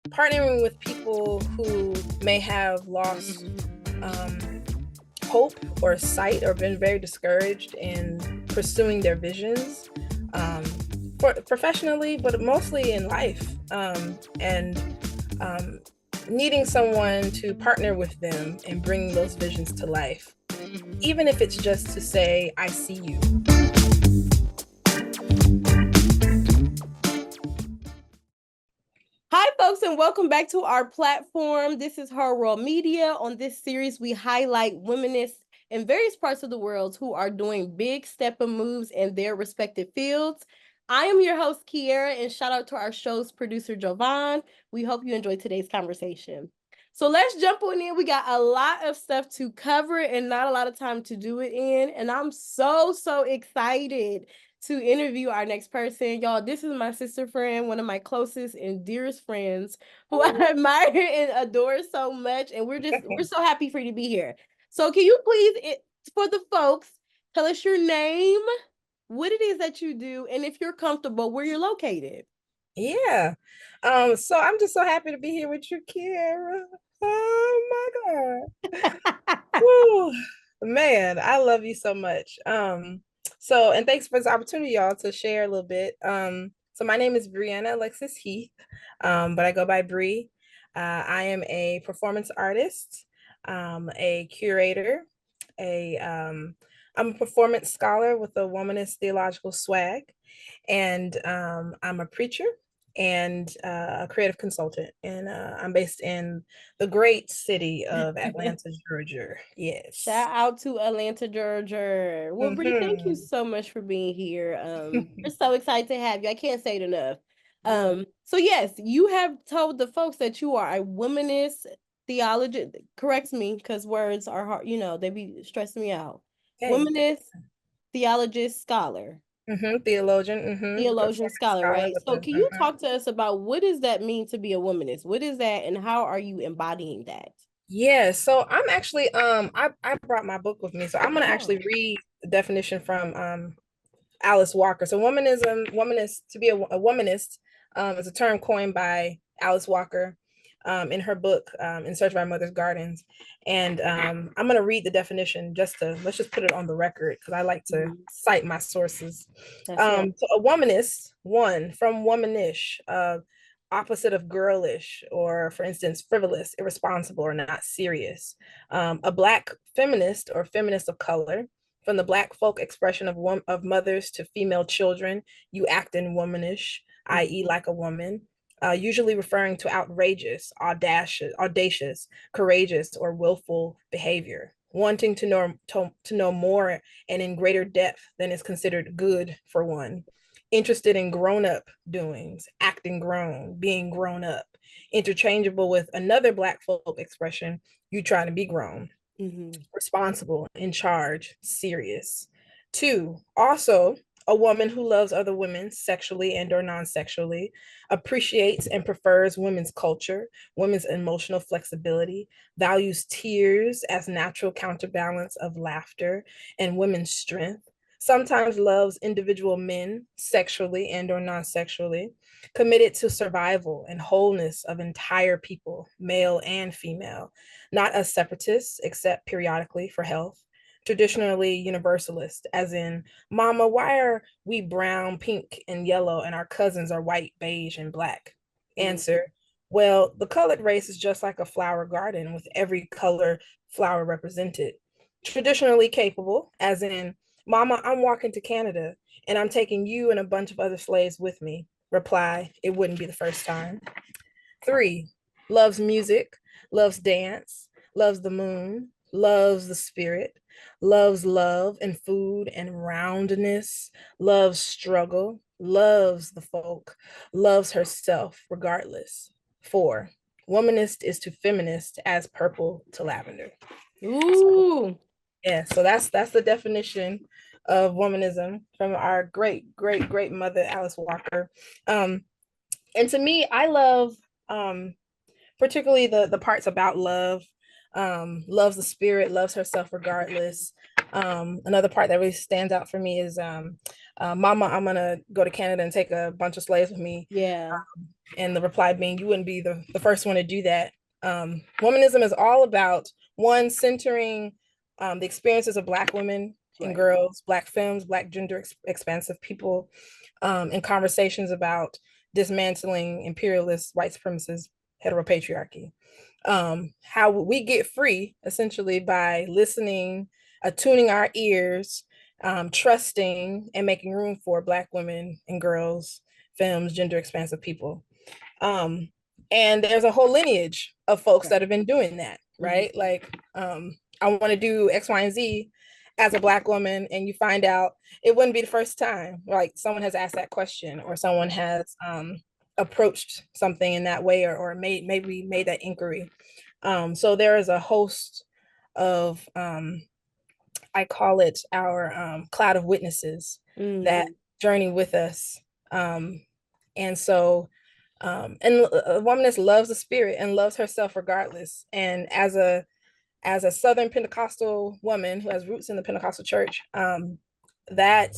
partnering with people who may have lost hope or sight or been very discouraged in pursuing their visions, professionally, but mostly in life, and needing someone to partner with them in bringing those visions to life, even if it's just to say, I see you. Hi, folks, and welcome back to our platform. This is Her World Media. On this series, we highlight womanists in various parts of the world who are doing big step-up moves in their respective fields. I am your host, Kiera, and shout out to our show's producer, Jovan. We hope you enjoyed today's conversation. So let's jump on in. We got a lot of stuff to cover and not a lot of time to do it in. And I'm so excited to interview our next person. Y'all, this is my sister friend, one of my closest and dearest friends who I admire and adore so much. And we're so happy for you to be here. So can you please, for the folks, tell us your name, what it is that you do, and if you're comfortable, where you're located. Yeah. So I'm just so happy to be here with you, Kiera. Oh my God. Woo. Man, I love you so much. And thanks for this opportunity, y'all, to share a little bit. So my name is Brianna Alexis Heath, but I go by Bree. I am a performance artist, a curator, I'm a performance scholar with a womanist theological swag, and I'm a preacher and a creative consultant. And I'm based in the great city of Atlanta, Georgia. Yes. Shout out to Atlanta, Georgia. Well, Bree, thank you so much for being here. We're so excited to have you. I can't say it enough. So yes, you have told the folks that you are a womanist theologist. Correct me, because words are hard, they be stressing me out. Okay. Womanist theologist scholar. Theologian. Theologian scholar, right? So can you talk to us about what does that mean to be a womanist? What is that, and how are you embodying that? Yeah, so I'm actually I brought my book with me, so I'm gonna actually read the definition from Alice Walker. So womanist, to be a womanist, is a term coined by Alice Walker in her book, In Search of Our Mother's Gardens. And I'm going to read the definition let's just put it on the record, because I like to cite my sources. So a womanist, from womanish, opposite of girlish, or for instance, frivolous, irresponsible, or not serious. A Black feminist, or feminist of color. From the Black folk expression of mothers to female children, you act in womanish, i.e. like a woman, usually referring to outrageous, audacious, courageous, or willful behavior, wanting to know more and in greater depth than is considered good for one, interested in grown-up doings, acting grown, being grown up, interchangeable with another Black folk expression, you trying to be grown. Responsible, in charge, serious. 2, also a woman who loves other women sexually and or non-sexually, appreciates and prefers women's culture, women's emotional flexibility, values tears as natural counterbalance of laughter and women's strength, sometimes loves individual men sexually and or non-sexually, committed to survival and wholeness of entire people, male and female, not as separatists, except periodically for health, traditionally universalist, as in, Mama, why are we brown, pink, and yellow, and our cousins are white, beige, and Black? Answer, well, the colored race is just like a flower garden with every color flower represented. Traditionally capable, as in, Mama, I'm walking to Canada, and I'm taking you and a bunch of other slaves with me. Reply, it wouldn't be the first time. 3, loves music, loves dance, loves the moon, loves the spirit, loves love and food and roundness, loves struggle, loves the folk, loves herself regardless. 4, womanist is to feminist as purple to lavender. Ooh. So that's the definition of womanism from our great mother, Alice Walker. And to me, I love particularly the parts about love, loves the spirit, loves herself regardless. Another part that really stands out for me is Mama, I'm gonna go to Canada and take a bunch of slaves with me. Yeah. And the reply being, you wouldn't be the first one to do that. Womanism is all about one, centering the experiences of Black women and girls, Black femmes, Black gender expansive people, in conversations about dismantling imperialist white supremacist heteropatriarchy. How we get free essentially by listening, attuning our ears, trusting, and making room for Black women and girls, femmes, gender expansive people. Um, and there's a whole lineage of folks that have been doing that, right? Like, I want to do X, Y, and Z as a Black woman, and you find out it wouldn't be the first time, like someone has asked that question, or someone has approached something in that way, or maybe made that inquiry. So there is a host of I call it our cloud of witnesses that journey with us. And so and a woman that loves the spirit and loves herself regardless. And as a Southern Pentecostal woman who has roots in the Pentecostal church, that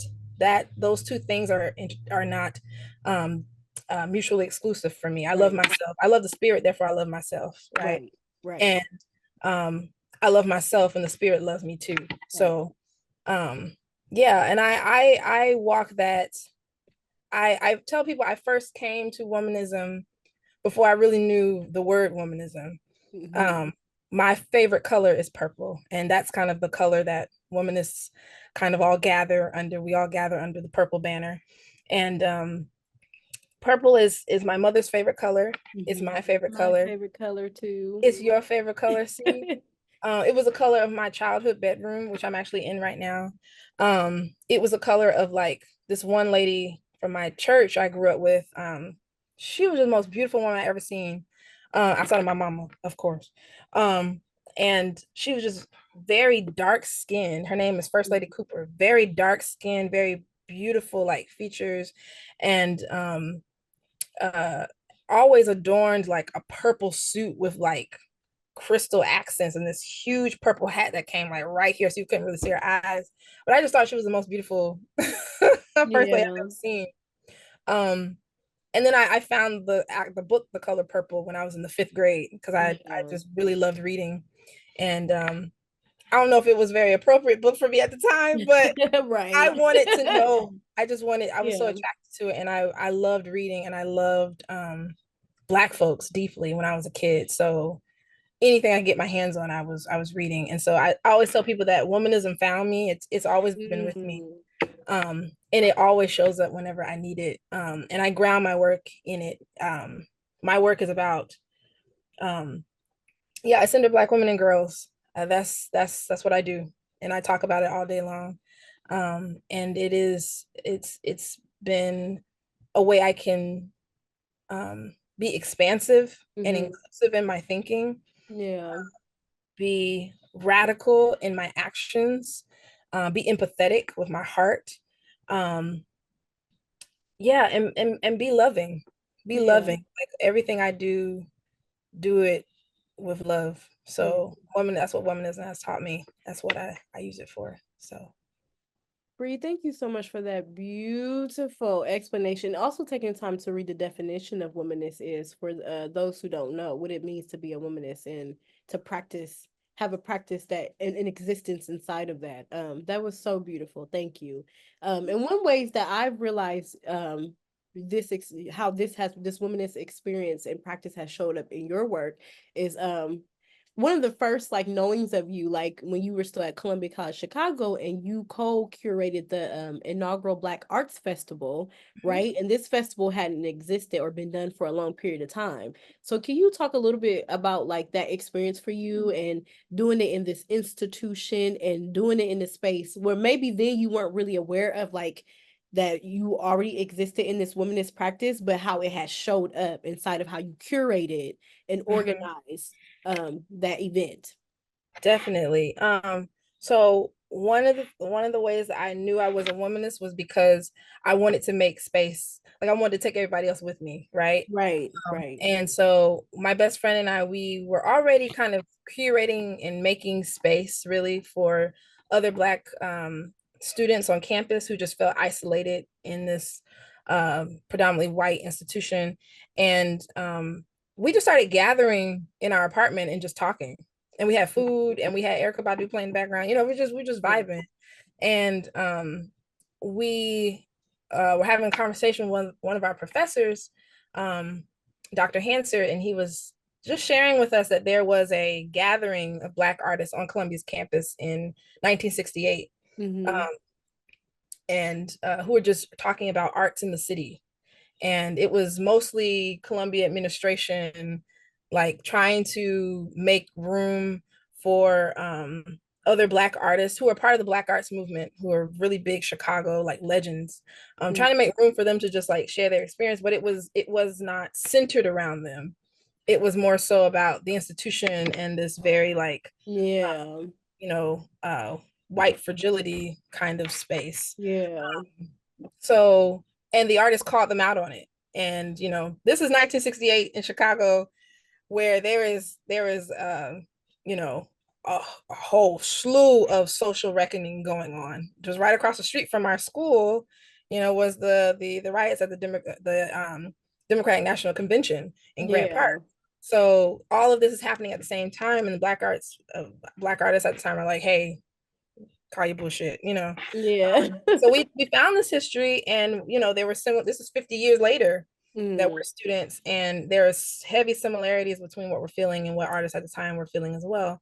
those two things are not mutually exclusive for me. I love myself. I love the spirit, therefore I love myself. Right. And I love myself, and the spirit loves me too. So yeah, and I walk that. I tell people I first came to womanism before I really knew the word womanism. My favorite color is purple, and that's kind of the color that womanists kind of all gather under. We all gather under the purple banner, and purple is my mother's favorite color. It's my favorite color. My favorite color too. It's your favorite color, see? It was a color of my childhood bedroom, which I'm actually in right now. It was a color of like this one lady from my church I grew up with. She was the most beautiful woman I ever seen, outside of my mama, of course. And she was just very dark skinned. Her name is First Lady Cooper. Very dark skinned, very beautiful like features, and always adorned like a purple suit with like crystal accents and this huge purple hat that came like right here, so you couldn't really see her eyes. But I just thought she was the most beautiful first lady I've ever seen. And then I found the book The Color Purple when I was in the 5th grade, because I just really loved reading. And I don't know if it was a very appropriate book for me at the time, but I wanted to know. I was so attracted to it, and I loved reading, and I loved Black folks deeply when I was a kid. So anything I get my hands on, I was reading. And so I always tell people that womanism found me. It's always been with me. And it always shows up whenever I need it. And I ground my work in it. My work is about I center Black women and girls. That's what I do. And I talk about it all day long. And it's been a way I can be expansive and inclusive in my thinking. Be radical in my actions, be empathetic with my heart. And be loving. Like everything I do it with love. So that's what womanism has taught me. That's what I use it for. So Bree, thank you so much for that beautiful explanation. Also taking time to read the definition of womanist is for those who don't know what it means to be a womanist and to have a practice that in existence inside of that. That was so beautiful. Thank you. And one ways that I've realized how this womanist experience and practice has showed up in your work is one of the first like knowings of you, like when you were still at Columbia College Chicago and you co-curated the inaugural Black Arts Festival, right? And this festival hadn't existed or been done for a long period of time. So can you talk a little bit about like that experience for you and doing it in this institution and doing it in the space where maybe then you weren't really aware of like that you already existed in this womanist practice, but how it has showed up inside of how you curated and organized that event? Definitely. So one of the ways that I knew I was a womanist was because I wanted to make space. Like I wanted to take everybody else with me, right? Right. And so my best friend and I, we were already kind of curating and making space really for other Black students on campus who just felt isolated in this predominantly white institution. And we just started gathering in our apartment and just talking. And we had food and we had Erykah Badu playing in the background. You know, we're just vibing. And we were having a conversation with one of our professors, Dr. Hansard, and he was just sharing with us that there was a gathering of Black artists on Columbia's campus in 1968. And who were just talking about arts in the city. And it was mostly Columbia administration, like trying to make room for other Black artists who are part of the Black arts movement, who are really big Chicago, like legends, trying to make room for them to just like share their experience. But it was not centered around them. It was more so about the institution and this very like, you know, white fragility kind of space. So, and the artist called them out on it. And, you know, this is 1968 in Chicago, where there is you know, a whole slew of social reckoning going on. Just right across the street from our school, you know, was the riots at the Democratic National Convention in Grant Park. So all of this is happening at the same time, and the Black artists at the time are like, hey, call your bullshit, you know. So we found this history, and you know, there were this is 50 years later that we're students, and there's heavy similarities between what we're feeling and what artists at the time were feeling as well.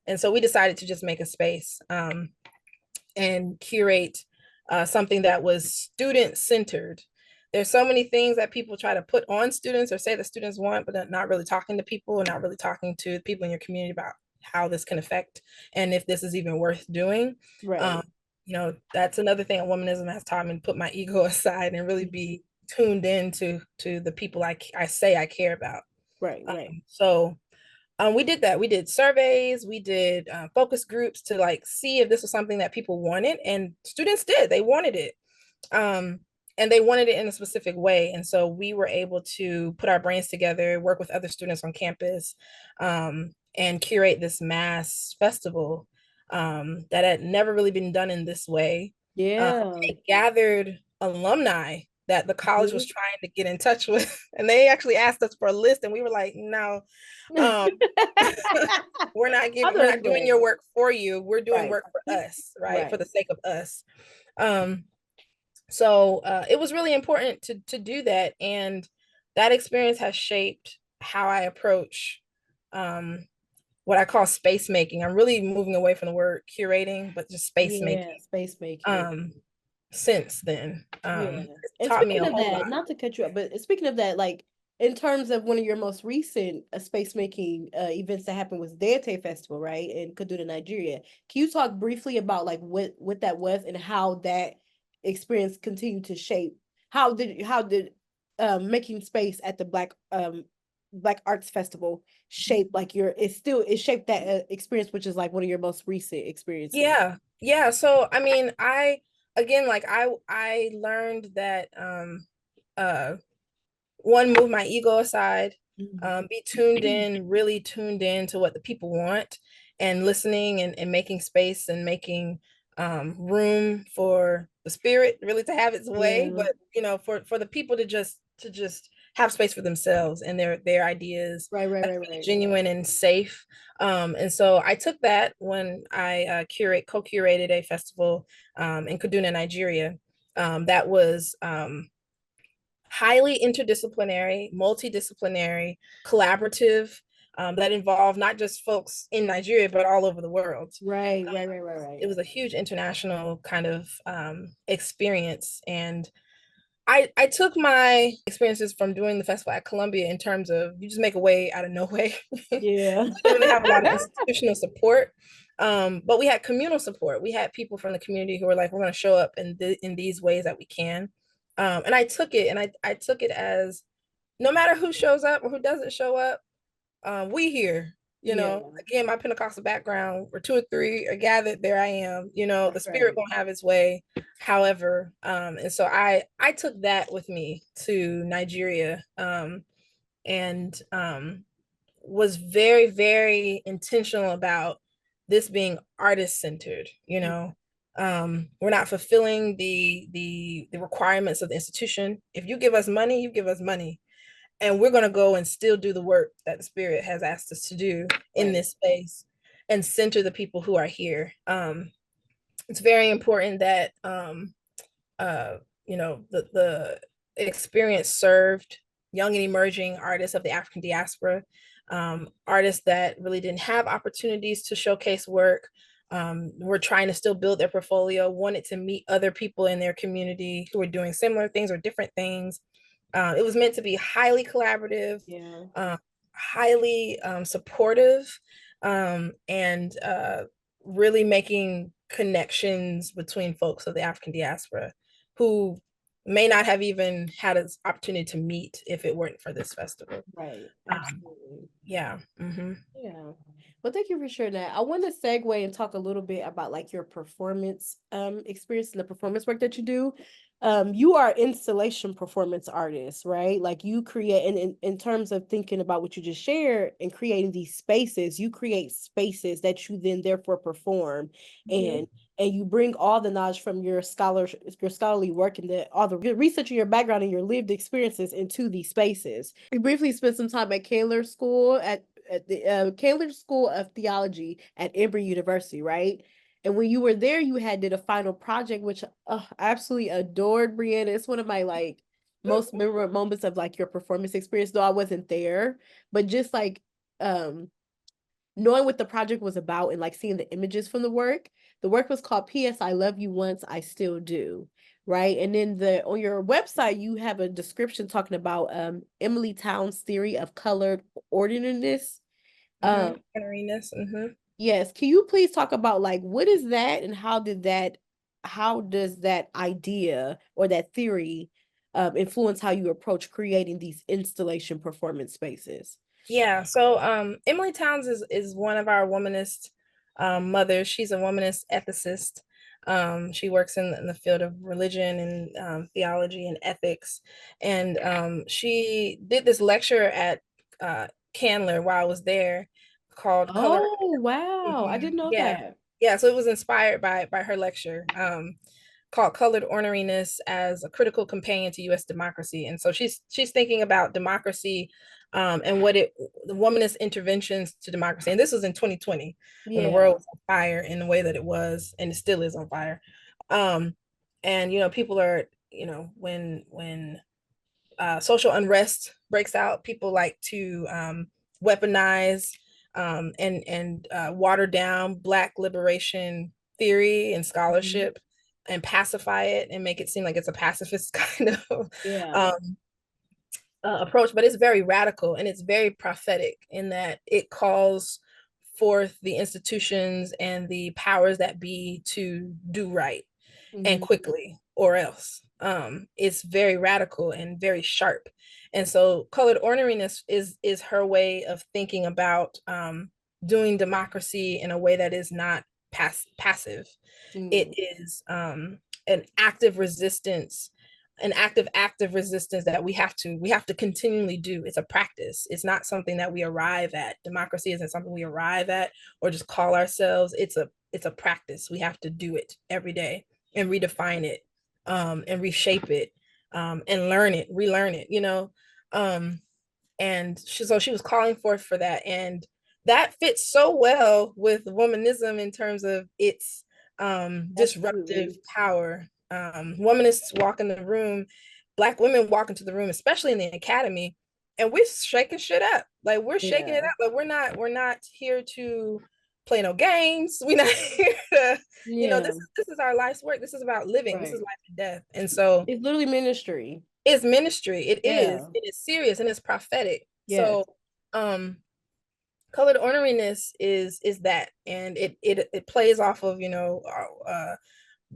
And so we decided to just make a space and curate something that was student centered. There's so many things that people try to put on students or say that students want, but not really talking to people and not really talking to people in your community about how this can affect and if this is even worth doing. You know, that's another thing that womanism has taught me, to put my ego aside and really be tuned in to the people I say I care about. So we did that. We did surveys, we did focus groups to like see if this was something that people wanted, and students did. They wanted it. And they wanted it in a specific way. And so we were able to put our brains together, work with other students on campus, and curate this mass festival that had never really been done in this way. It gathered alumni that the college was trying to get in touch with. And they actually asked us for a list, and we were like, no, we're not doing your work for you. We're doing work for us, right? For the sake of us. So it was really important to do that. And that experience has shaped how I approach what I call space making. I'm really moving away from the word curating, but just space making. Since then, and speaking of that, not to cut you up, but speaking of that, like in terms of one of your most recent space making events that happened was Deite Festival, right, in Kaduna, Nigeria. Can you talk briefly about like what that was and how that experience continued to shape? How did making space at the Black Arts Festival shape like it shaped that experience, which is like one of your most recent experiences? Yeah. So I mean, I learned that one, move my ego aside, be really tuned in to what the people want, and listening and making space and making room for the spirit really to have its way. But you know, for the people to just have space for themselves and their ideas, right. genuine and safe. And so I took that when I co-curated a festival in Kaduna, Nigeria, that was highly interdisciplinary, multidisciplinary, collaborative, that involved not just folks in Nigeria, but all over the world. Right. It was a huge international kind of experience. And I took my experiences from doing the festival at Columbia in terms of you just make a way out of no way. Yeah. We didn't really have a lot of institutional support, but we had communal support. We had people from the community who were like, we're going to show up in these ways that we can. And I took it, and I took it as no matter who shows up or who doesn't show up, we here. You know, again, my Pentecostal background, where 2 or 3 are gathered, there I am. You know, the spirit gonna have its way. However, and so I took that with me to Nigeria, and was very, very intentional about this being artist centered, you know. We're not fulfilling the requirements of the institution. If you give us money, you give us money, and we're going to go and still do the work that the Spirit has asked us to do in this space and center the people who are here. It's very important that you know, the experience served young and emerging artists of the African diaspora, artists that really didn't have opportunities to showcase work, were trying to still build their portfolio, wanted to meet other people in their community who were doing similar things or different things. It was meant to be highly collaborative, highly supportive, and really making connections between folks of the African diaspora who may not have even had an opportunity to meet if it weren't for this festival. Right. Absolutely. Yeah. Yeah. Well, thank you for sharing that. I want to segue and talk a little bit about like your performance experience and the performance work that you do. You are installation performance artist, right? Like you create, and in terms of thinking about what you just shared and creating these spaces, you create spaces that you then therefore perform, and you bring all the knowledge from your scholarly work and all the research in your background and your lived experiences into these spaces. We briefly spent some time at Kaler School at the Kaler School of Theology at Emory University, right? And when you were there, you had did a final project, which I absolutely adored, Brianna. It's one of my like most memorable moments of like your performance experience, though I wasn't there, but just like knowing what the project was about and like seeing the images from the work. The work was called P.S. I Love You Once, I Still Do. Right. And then on your website, you have a description talking about Emily Town's theory of colored ordinariness. Ordinariness. Yes. Can you please talk about like what is that and how does that idea or that theory influence how you approach creating these installation performance spaces? Yeah, so Emily Towns is one of our womanist mothers. She's a womanist ethicist. She works in the field of religion and theology and ethics. And she did this lecture at Candler while I was there called Color. Oh, wow. I didn't know Yeah. that. Yeah, so it was inspired by her lecture. Called Colored Orneriness as a critical companion to U.S. democracy. And so she's thinking about democracy and the womanist interventions to democracy. And this was in 2020 when the world was on fire in the way that it was, and it still is on fire. And you know, people are, you know, when social unrest breaks out, people like to weaponize and water down Black liberation theory and scholarship and pacify it and make it seem like it's a pacifist kind of approach, but it's very radical and it's very prophetic in that it calls forth the institutions and the powers that be to do right and quickly, or else. It's very radical and very sharp. And so colored orneriness is her way of thinking about doing democracy in a way that is not passive. It is an active resistance, an active resistance that we have to continually do. It's a practice. It's not something that we arrive at. Democracy isn't something we arrive at or just call ourselves. It's a practice. We have to do it every day and redefine it, and reshape it, and learn it, relearn it, you know. And she was calling forth for that, and that fits so well with womanism in terms of its disruptive power. Womanists walk in the room, Black women walk into the room, especially in the academy, and we're shaking shit up. Like we're shaking it up. Like we're not here to play no games. We're not here to, you know, this is our life's work. This is about living. This is life and death. And so it's literally ministry. It's ministry. It is serious and it's prophetic. So colored orneriness is that, and it plays off of, you know,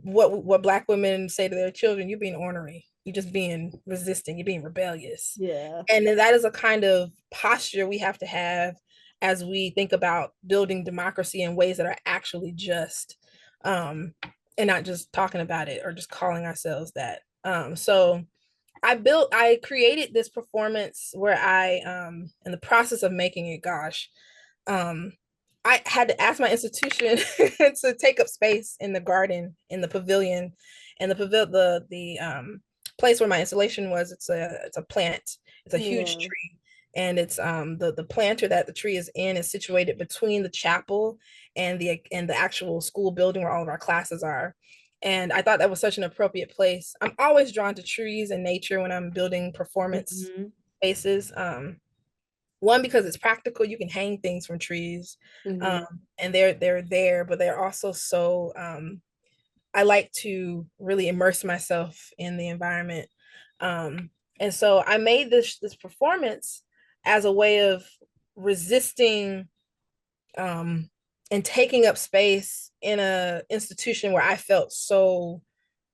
what Black women say to their children: you're being ornery, you're just being resistant, you're being rebellious. And that is a kind of posture we have to have as we think about building democracy in ways that are actually just, and not just talking about it or just calling ourselves that. So I created this performance where I in the process of making it, gosh, I had to ask my institution to take up space in the garden, in the pavilion, and the place where my installation was. It's a plant. It's a huge Yeah. tree, and it's the planter that the tree is in is situated between the chapel and the actual school building where all of our classes are. And I thought that was such an appropriate place. I'm always drawn to trees and nature when I'm building performance Mhm. spaces. One, because it's practical, you can hang things from trees, um, Mhm. and they're there, but they're also so I like to really immerse myself in the environment. And so I made this performance as a way of resisting um, and taking up space in a institution where I felt so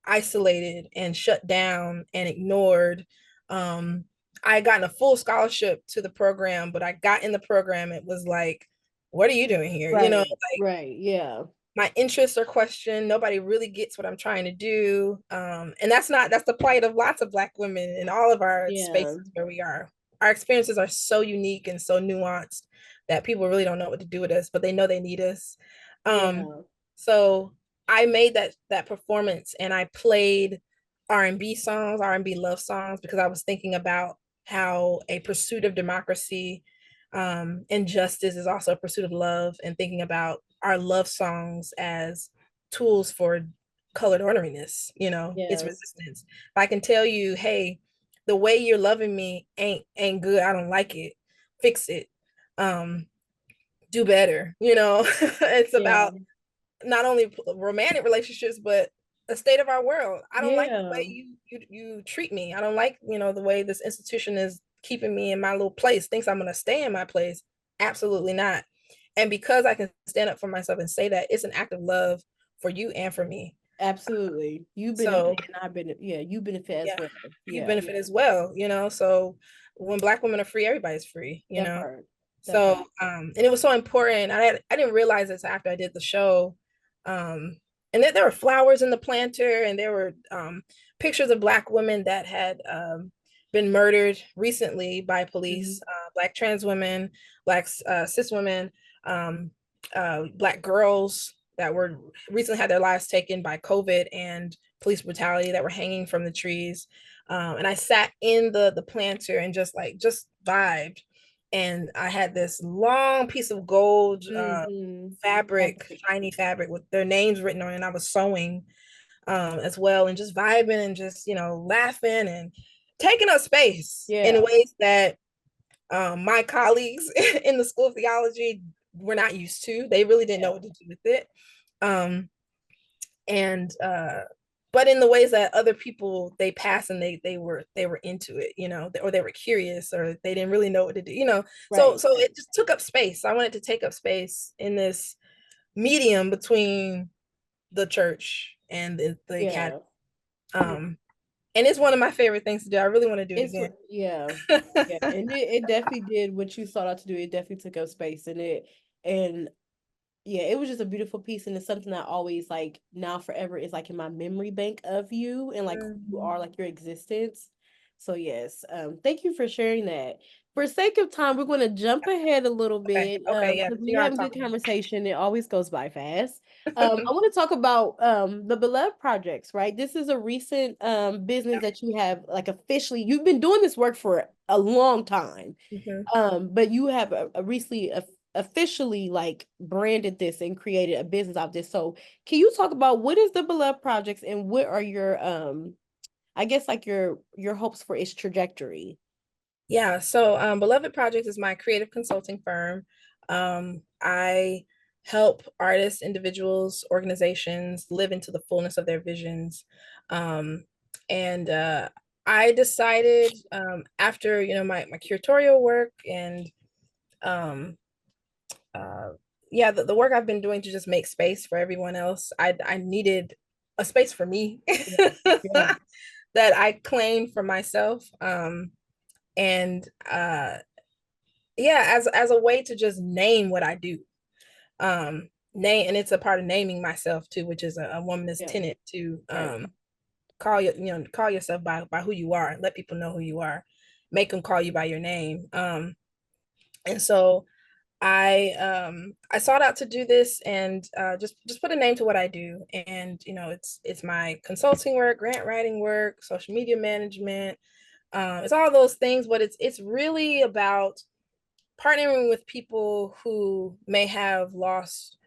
isolated and shut down and ignored. Um, I had gotten a full scholarship to the program, but I got in the program. It was like, what are you doing here? Right. Like Right. Yeah. my interests are questioned. Nobody really gets what I'm trying to do. And that's the plight of lots of Black women in all of our Yeah. spaces where we are. Our experiences are so unique and so nuanced that people really don't know what to do with us, but they know they need us. Um, Yeah. so I made that performance and I played R&B songs, R&B love songs, because I was thinking about how a pursuit of democracy and justice is also a pursuit of love, and thinking about our love songs as tools for colored orneriness, it's Yes. resistance. If I can tell you, hey, the way you're loving me ain't good, I don't like it, fix it, um, do better, it's Yeah. about not only romantic relationships, but the state of our world. I don't like the way Yeah. you treat me. I don't like, the way this institution is keeping me in my little place, thinks I'm going to stay in my place. Absolutely not. And because I can stand up for myself and say that, it's an act of love for you and for me. Absolutely. You So benefit and I benefit. Yeah, you benefit as yeah, well. you Yeah. benefit as well, so when Black women are free, everybody's free, That part. That so part. and it was so important. I didn't realize this after I did the show. And there were flowers in the planter, and there were pictures of Black women that had been murdered recently by police, Mhm. Black trans women, Black cis women, um, Black girls that were recently had their lives taken by COVID and police brutality, that were hanging from the trees. And I sat in the planter and just vibed. And I had this long piece of gold Mhm. fabric, Absolutely. shiny fabric with their names written on it. And I was sewing as well, and just vibing and just, laughing and taking up space in Yeah. ways that my colleagues in the School of Theology were not used to. They really didn't know Yeah. what to do with it. Um, and but in the ways that other people, they passed and they were into it, or they were curious, or they didn't really know what to do, so Right. so Right. it just took up space. I wanted to take up space in this medium between the church and the academy. Yeah. Yeah. And it's one of my favorite things to do. I really want to do it It's again. yeah. Yeah. And it definitely did what you sought out to do. It definitely took up space and yeah, it was just a beautiful piece, and it's something that always like now forever is like in my memory bank of you and like who you Mhm. are, like your existence. So yes, thank you for sharing that. For sake of time, we're going to jump ahead a little Okay, bit okay, yeah, because when you you're know I'm having good talking. conversation, it always goes by fast. I want to talk about the Beloved.Projects, right? This is a recent business Yeah. that you have like officially. You've been doing this work for a long time, Mhm. but you have a recently officially like branded this and created a business out of this. So can you talk about what is the Beloved.Projects and what are your I guess like your hopes for its trajectory? Yeah, so Beloved.Projects is my creative consulting firm. I help artists, individuals, organizations live into the fullness of their visions. Um, and I decided after, my curatorial work and um, uh, yeah, the work I've been doing to just make space for everyone else, I needed a space for me Yeah. Yeah. that I claimed for myself. And yeah, as a way to just name what I do. Name, and it's a part of naming myself too, which is a womanist Yeah. tenet to Right. call yourself by who you are, and let people know who you are, make them call you by your name. And so I sought out to do this and just put a name to what I do. And it's my consulting work, grant writing work, social media management. It's all those things, but it's really about partnering with people who may have lost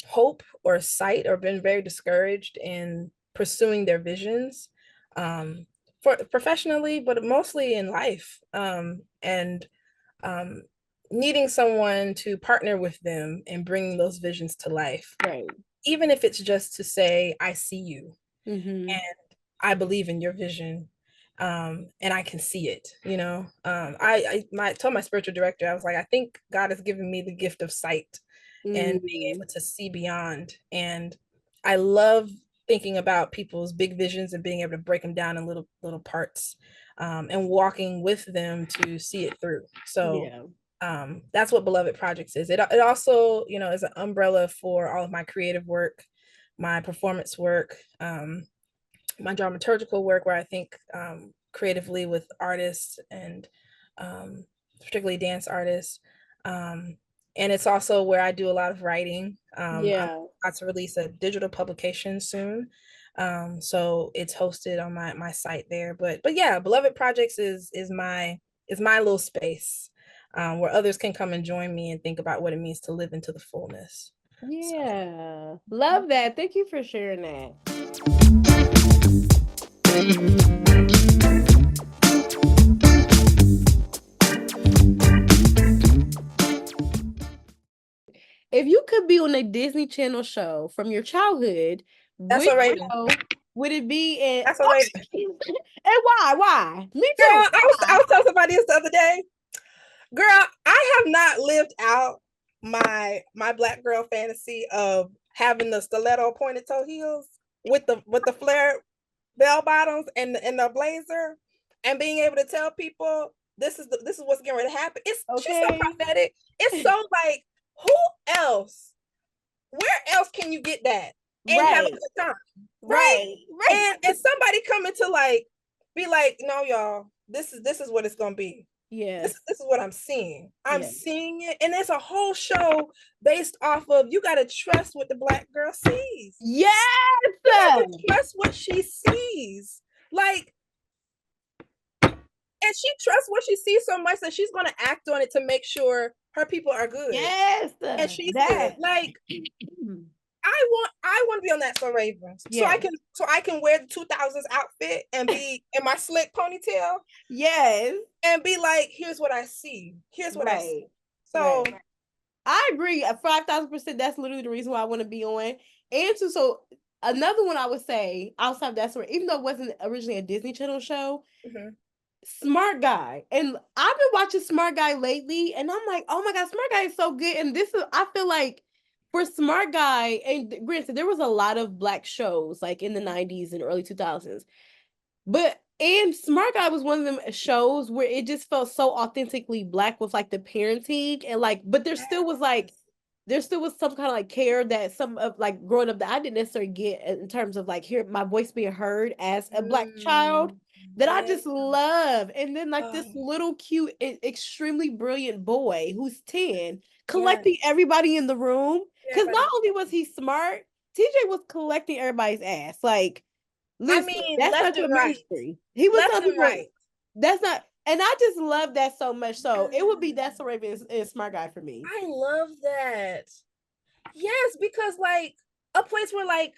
hope or sight or been very discouraged in pursuing their visions, for professionally, but mostly in life, and um, needing someone to partner with them in bringing those visions to life. Right. Even if it's just to say, I see you Mm-hmm. and I believe in your vision. And I can see it, I told my spiritual director, I was like, I think God has given me the gift of sight and being Mm-hmm. able to see beyond. And I love thinking about people's big visions and being able to break them down in little parts, and walking with them to see it through. So Yeah. that's what Beloved.Projects is. It also, is an umbrella for all of my creative work, my performance work, my dramaturgical work, where I think creatively with artists and particularly dance artists. Um, and it's also where I do a lot of writing. I'm Yeah. about to release a digital publication soon. So it's hosted on my site there. But yeah, Beloved.Projects is my little space, where others can come and join me and think about what it means to live into the fullness. So Yeah. Love that. Thank you for sharing that. If you could be on a Disney Channel show from your childhood, that's which all right. show would it be? And That's all right. and why? Why? Me Girl, too. I Why? was telling somebody this the other day. Girl, I have not lived out my black girl fantasy of having the stiletto pointed toe heels with the flare bell bottoms and the blazer, and being able to tell people this is what's getting ready to happen. She's so Okay. prophetic. It's so like, who else? Where else can you get that and have a Right. good time? Right? Right. Right. And somebody coming to like be like, no, y'all, this is what it's gonna be. This, Yes. this is what I'm seeing. I'm Yes. seeing it. And there's a whole show based off of, you got to trust what the black girl sees. Yes. You got to trust what she sees. Like, and she trusts what she sees so much that she's going to act on it to make sure her people are good. Yes. And she's good. That. Like, I want to be on that So Ravens. Yes. So I can wear the 2000s outfit and be in my slick ponytail Yes. and be like, here's what I see. Here's what I see. Right. So Right. I agree. 5,000%. That's literally the reason why I want to be on. And so another one I would say outside of that story, even though it wasn't originally a Disney Channel show, Smart Guy. And I've been watching Smart Guy lately, and I'm like, oh my God, Smart Guy is so good. And I feel like for Smart Guy, and granted, there was a lot of black shows like in the 90s and early 2000s, and Smart Guy was one of them shows where it just felt so authentically black with like the parenting and like, but there still was some kind of like care that some of like growing up that I didn't necessarily get in terms of like hear my voice being heard as a black child that I yeah. just love. And then like this little cute, extremely brilliant boy who's 10 collecting everybody in the room. Because not only was he smart, TJ was collecting everybody's ass. Like, I listen, mean, that's left not your and right. ministry. He was Left telling and people right. that's not, and I just love that so much. So it would be That's So Raven and Smart Guy for me. I love that. Yes, because like a place where like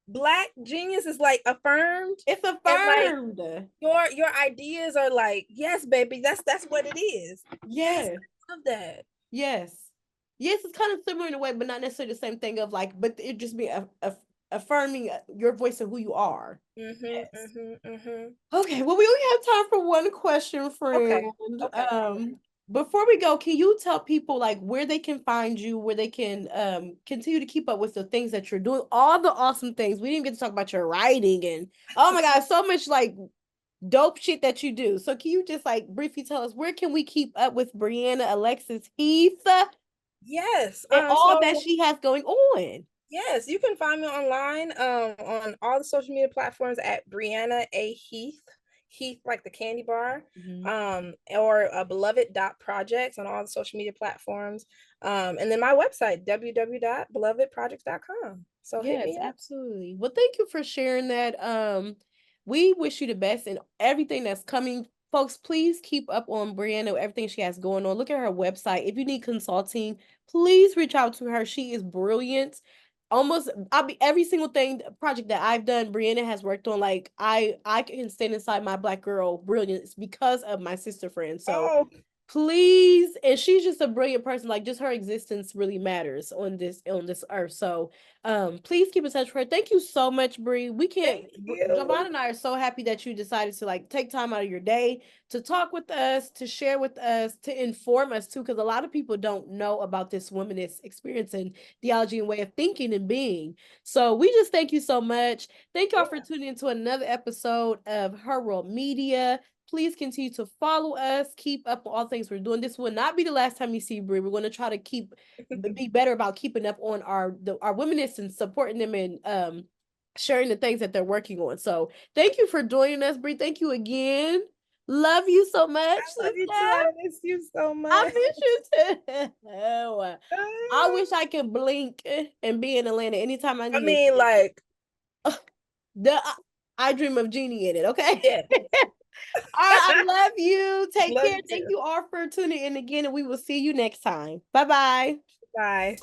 black genius is like affirmed, It's and like affirmed. your ideas are like, yes, baby, that's what it is. Yes, Yes. I love that. Yes. Yes, it's kind of similar in a way, but not necessarily the same thing of like, but it just be affirming your voice and who you are. Yes. Okay, well, we only have time for one question, friend. Okay. Okay. Before we go, can you tell people like where they can find you, where they can continue to keep up with the things that you're doing, all the awesome things. We didn't get to talk about your writing and oh my God, so much like dope shit that you do. So can you just like briefly tell us where can we keep up with Brianna Alexis Heath Yes. and all that So she has going on? yes, you can find me online on all the social media platforms at Brianna A. Heath, Heath, like the candy bar, Mhm. or Beloved.Projects on all the social media platforms. And then my website, www.belovedprojects.com. So hit Yes, me up. absolutely. Well, thank you for sharing that. We wish you the best in everything that's coming. Folks, please keep up on Brianna, everything she has going on. Look at her website. If you need consulting, please reach out to her. She is brilliant. Almost I'll be every single thing project that I've done, Brianna has worked on. Like I can stand inside my Black girl brilliance because of my sister friend. So Oh, please, and she's just a brilliant person. Like, just her existence really matters on this earth. So please keep in touch with her. Thank you so much, Bree. We can't, thank you. Javon and I are so happy that you decided to like take time out of your day to talk with us, to share with us, to inform us too, because a lot of people don't know about this womanist experience and theology and way of thinking and being. So we just thank you so much. Thank y'all for tuning into another episode of Her World Media. Please continue to follow us, keep up with all things we're doing. This will not be the last time you see Brie. We're going to try to be better about keeping up on our womanists and supporting them and sharing the things that they're working on. So thank you for joining us, Brie. Thank you again. Love you so much, I love you too. sister. I miss you so I much. miss you too. Oh, I wish I could blink and be in Atlanta anytime I I need it. mean, like, The I dream of Jeannie in it. Okay. yeah. All right, I love you. Take Love care. you Thank too. you all for tuning in again, and we will see you next time. Bye bye. Bye.